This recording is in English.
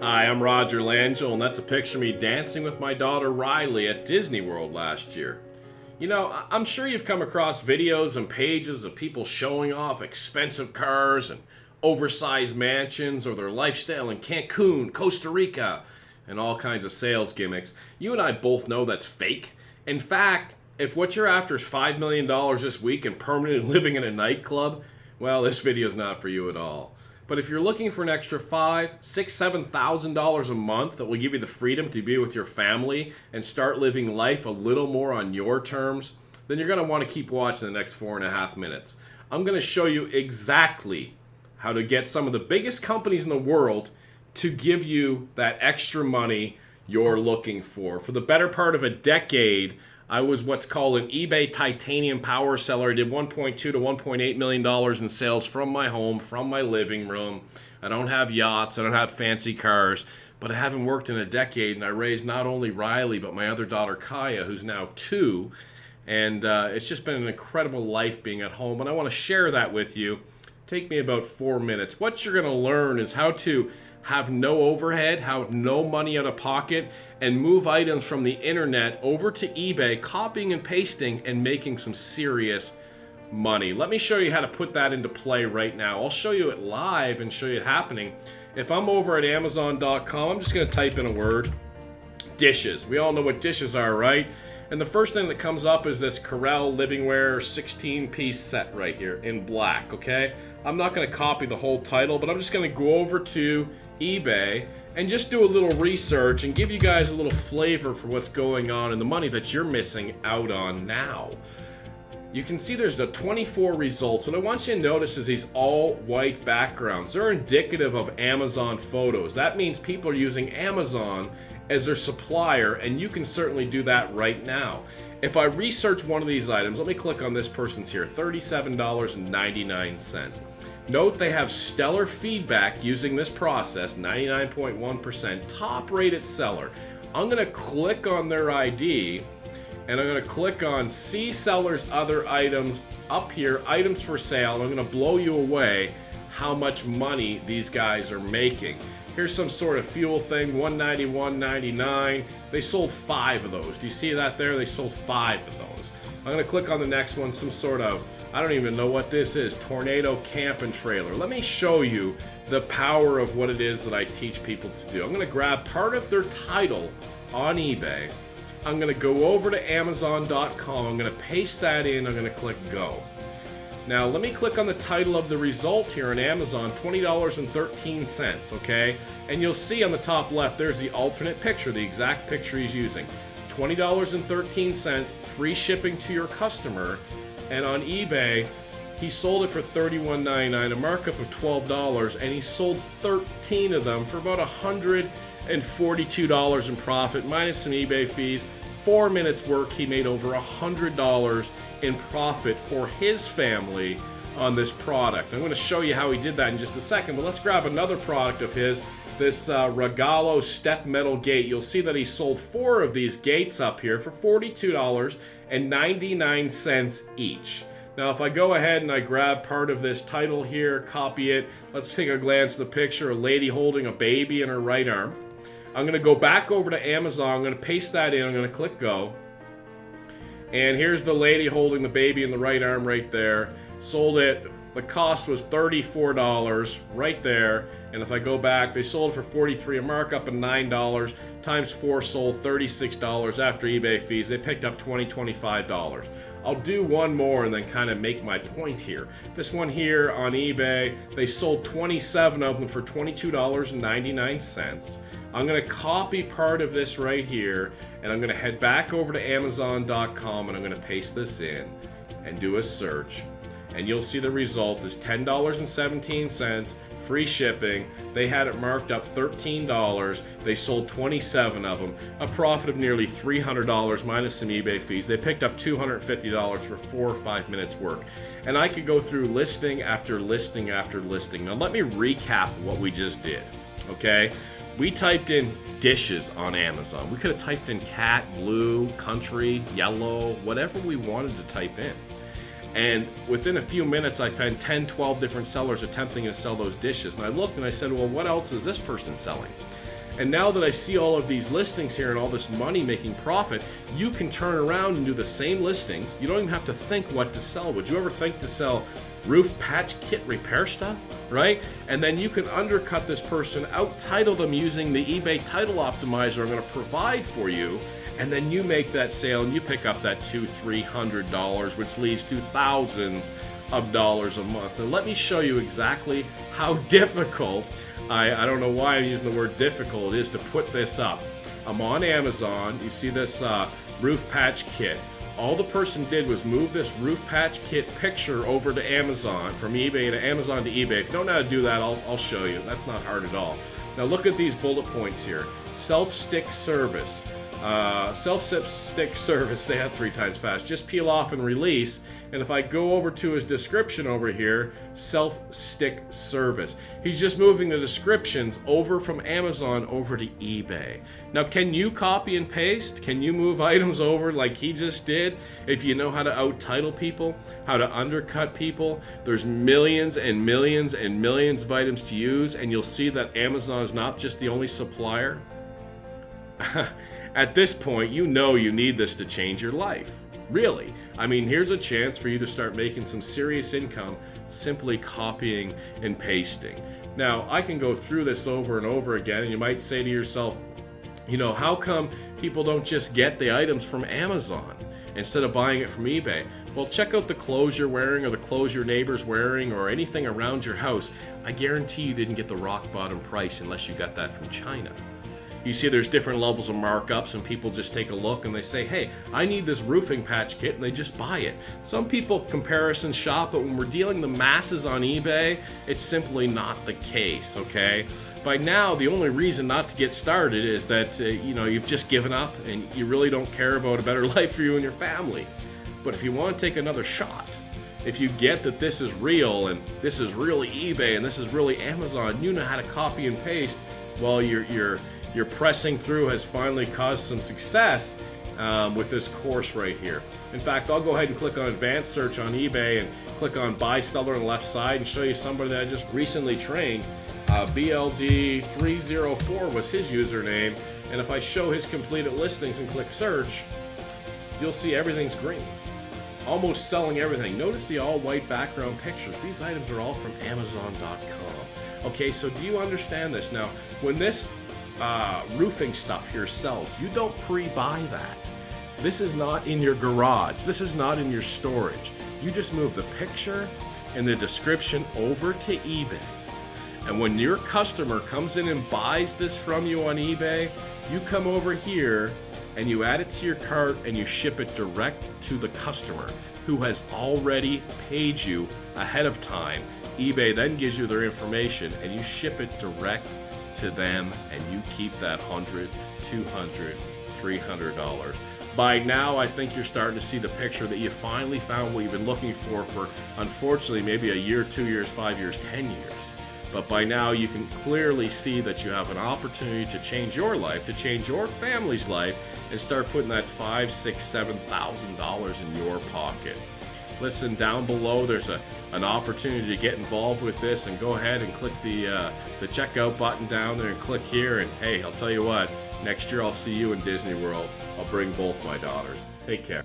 Hi, I'm Roger Langell, and that's a picture of me dancing with my daughter Riley at Disney World last year. You know, I'm sure you've come across videos and pages of people showing off expensive cars and oversized mansions or their lifestyle in Cancun, Costa Rica, and all kinds of sales gimmicks. You and I both know that's fake. In fact, if what you're after is $5 million this week and permanently living in a nightclub, well, this video is not for you at all. But if you're looking for an extra $5,000, $6,000, $7,000 a month that will give you the freedom to be with your family and start living life a little more on your terms, then you're going to want to keep watching the next 4.5 minutes. I'm going to show you exactly how to get some of the biggest companies in the world to give you that extra money you're looking for. For the better part of a decade, I was what's called an eBay titanium power seller. I did $1.2 to $1.8 million in sales from my home, from my living room. I don't have yachts, I don't have fancy cars, but I haven't worked in a decade, and I raised not only Riley, but my other daughter Kaya, who's now 2. And it's just been an incredible life being at home, and I want to share that with you. Take me about 4 minutes. What you're going to learn is how to have no overhead, have no money out of pocket, and move items from the internet over to eBay, copying and pasting and making some serious money. Let me show you how to put that into play right now. I'll show you it live and show you it happening. If I'm over at Amazon.com, I'm just going to type in a word, dishes. We all know what dishes are, right? And the first thing that comes up is this Corel Livingware 16-piece set right here in black, okay? I'm not going to copy the whole title, but I'm just going to go over to eBay and just do a little research and give you guys a little flavor for what's going on and the money that you're missing out on now. You can see there's the 24 results. What I want you to notice is these all white backgrounds. They're indicative of Amazon photos. That means people are using Amazon as their supplier, and you can certainly do that right now. If I research one of these items, let me click on this person's here, $37.99. Note they have stellar feedback using this process, 99.1%, top rated seller. I'm going to click on their ID, and I'm going to click on see seller's other items up here, items for sale. I'm going to blow you away how much money these guys are making. Here's some sort of fuel thing, $191.99. They sold 5 of those. Do you see that there? They sold 5 of those. I'm going to click on the next one, some sort of, I don't even know what this is, Tornado Camp and Trailer. Let me show you the power of what it is that I teach people to do. I'm going to grab part of their title on eBay. I'm going to go over to Amazon.com. I'm going to paste that in. I'm going to click Go. Now, let me click on the title of the result here on Amazon, $20.13, okay? And you'll see on the top left, there's the alternate picture, the exact picture he's using. $20.13, free shipping to your customer. And on eBay, he sold it for $31.99, a markup of $12, and he sold 13 of them for about $142 in profit, minus some eBay fees. 4 minutes work, he made over $100 in profit for his family on this product. I'm going to show you how he did that in just a second, but let's grab another product of his, this Regalo step metal gate. You'll see that he sold 4 of these gates up here for $42.99 each. Now, if I go ahead and I grab part of this title here, copy it, let's take a glance at the picture, a lady holding a baby in her right arm. I'm going to go back over to Amazon. I'm going to paste that in. I'm going to click Go. And here's the lady holding the baby in the right arm right there. Sold it. The cost was $34 right there. And if I go back, they sold it for $43, a markup of $9. Times 4 sold $36 after eBay fees. They picked up $20, $25. I'll do one more and then kind of make my point here. This one here on eBay, they sold 27 of them for $22.99. I'm going to copy part of this right here, and I'm going to head back over to Amazon.com, and I'm going to paste this in and do a search. And you'll see the result is $10.17, free shipping. They had it marked up $13. They sold 27 of them, a profit of nearly $300 minus some eBay fees. They picked up $250 for 4 or 5 minutes work. And I could go through listing after listing after listing. Now let me recap what we just did, okay? We typed in dishes on Amazon. We could have typed in cat, blue, country, yellow, whatever we wanted to type in. And within a few minutes, I found 10, 12 different sellers attempting to sell those dishes. And I looked and I said, well, what else is this person selling? And now that I see all of these listings here and all this money making profit, you can turn around and do the same listings. You don't even have to think what to sell. Would you ever think to sell roof patch kit repair stuff, right? And then you can undercut this person, out-title them using the eBay title optimizer I'm going to provide for you, and then you make that sale and you pick up that $200-300, which leads to thousands of dollars a month. And let me show you exactly how difficult, I don't know why I'm using the word difficult, it is to put this up. I'm on Amazon. You see this roof patch kit. All the person did was move this roof patch kit picture over to Amazon, from eBay to Amazon to eBay. If you don't know how to do that, I'll show you. That's not hard at all. Now look at these bullet points here. Self-stick service. Self-stick service, say that 3 times fast. Just peel off and release. And if I go over to his description over here, self-stick service. He's just moving the descriptions over from Amazon over to eBay. Now, can you copy and paste? Can you move items over like he just did? If you know how to out-title people, how to undercut people, there's millions and millions and millions of items to use, and you'll see that Amazon is not just the only supplier. At this point, you know you need this to change your life. Really. I mean, here's a chance for you to start making some serious income simply copying and pasting. Now, I can go through this over and over again, and you might say to yourself, you know, how come people don't just get the items from Amazon instead of buying it from eBay? Well, check out the clothes you're wearing or the clothes your neighbor's wearing or anything around your house. I guarantee you didn't get the rock bottom price unless you got that from China. You see there's different levels of markups, and people just take a look and they say, hey, I need this roofing patch kit, and they just buy it. Some people comparison shop, but when we're dealing the masses on eBay, it's simply not the case, okay? By now, the only reason not to get started is that you know, you've just given up and you really don't care about a better life for you and your family. But if you want to take another shot, if you get that this is real and this is really eBay and this is really Amazon, you know how to copy and paste, well, your pressing through has finally caused some success with this course right here. In fact, I'll go ahead and click on advanced search on eBay and click on buy seller on the left side and show you somebody that I just recently trained. BLD304 was his username, and if I show his completed listings and click search, you'll see everything's green. Almost selling everything. Notice the all white background pictures. These items are all from Amazon.com. Okay, so do you understand this? Now, when this roofing stuff here sells, you don't pre-buy that. This is not in your garage. This is not in your storage. You just move the picture and the description over to eBay. And when your customer comes in and buys this from you on eBay, you come over here and you add it to your cart and you ship it direct to the customer who has already paid you ahead of time. eBay then gives you their information and you ship it direct to them, and you keep that $100, $200, $300. By now, I think you're starting to see the picture that you finally found what you've been looking for unfortunately, maybe a year, 2 years, 5 years, 10 years. But by now, you can clearly see that you have an opportunity to change your life, to change your family's life, and start putting that $5,000, $6,000, $7,000 in your pocket. Listen, down below there's an opportunity to get involved with this, and go ahead and click the checkout button down there and click here, and hey, I'll tell you what, next year I'll see you in Disney World. I'll bring both my daughters. Take care.